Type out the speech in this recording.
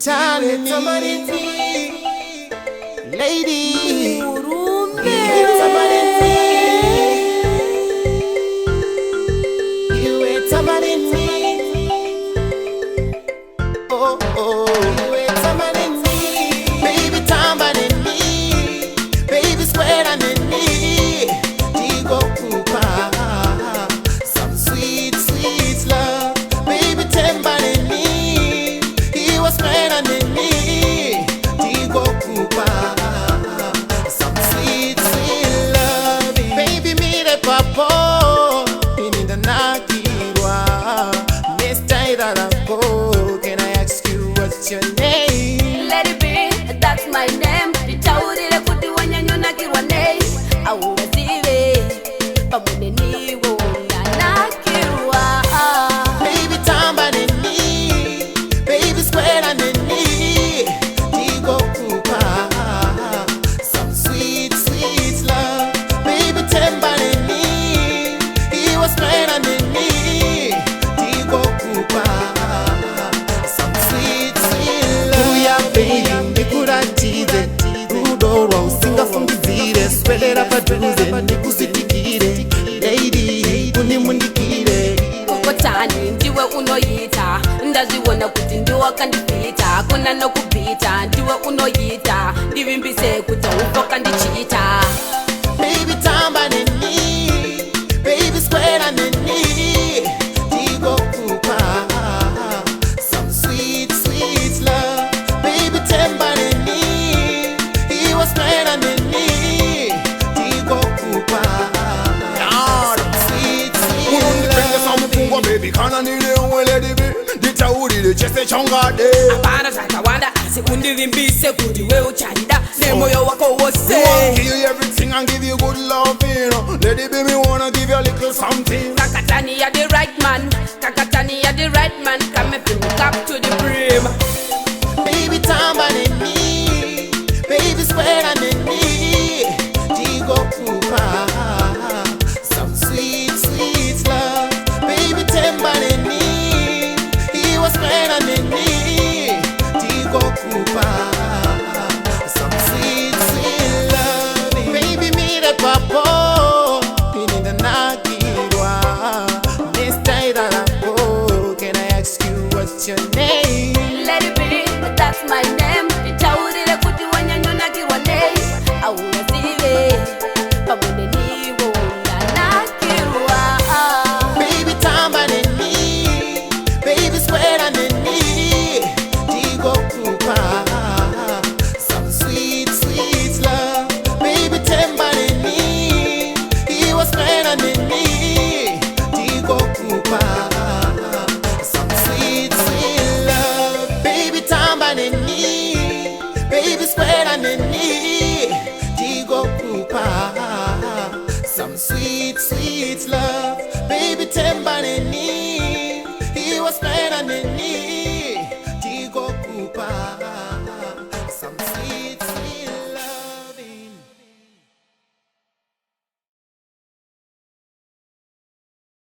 Tani lady Urumbe you tamariti oh oh you tamariti baby tamariti baby square and me digo kupa some sweet sweet love baby tamariti he was square and me digo kupa some sweet sweet love baby me the papa in the nakirwa Mr. Irarako can I ask you what's your name? Let it be, that's my name. Nitaurire kuti wanyanyonakirwa nei aurazive pamwe niwo unyanakirwa Baby tamba nini baby square nini digo kupa some sweet sweet love baby tamba nini he was square nini digo kupa some sweet sweet love Uya baby ndikuratize kudorwa usingafungizire swelera padhuze ndikusitikire lady unimundikire kokotani ndiwe unoyita ndazviona kuti ndiwakandipita hakuna nokubvita ndiwe unoyita ndivimbise kuti ufoka ndichiita Baby tamba nini baby square nini digo kupa some sweet sweet love baby tamba nini he was square nini digo kupa some sweet sweet love baby kana nile onweledi bi nditaurire chese chongade apana zvakawanda asi undivimbise kuti we ucharida nemoyo wako wose give you everything and give you good love, you know. Lady be me wanna give you a little something. Kakatani you're the right man, Kakatani you're the right man, come and bring up to the brim. Baby tamba nini baby square nini digo kupa some sweet sweet love baby tamba nini he was square nini digo kupa some sweet sweet love baby me the papa in the nakirwa Mr. Irarako can I ask you what's your name? Let it be, that's my name. Nitaurire kuti wanyanyonakirwa nei aurazive pamwe niwo unyanakirwa Baby tamba nini baby square nini digo kupa some sweet sweet love baby tamba nini he was square nini digo kupa some sweet sweet love baby tamba nini baby square nini digo kupa some sweet sweet love baby tamba nini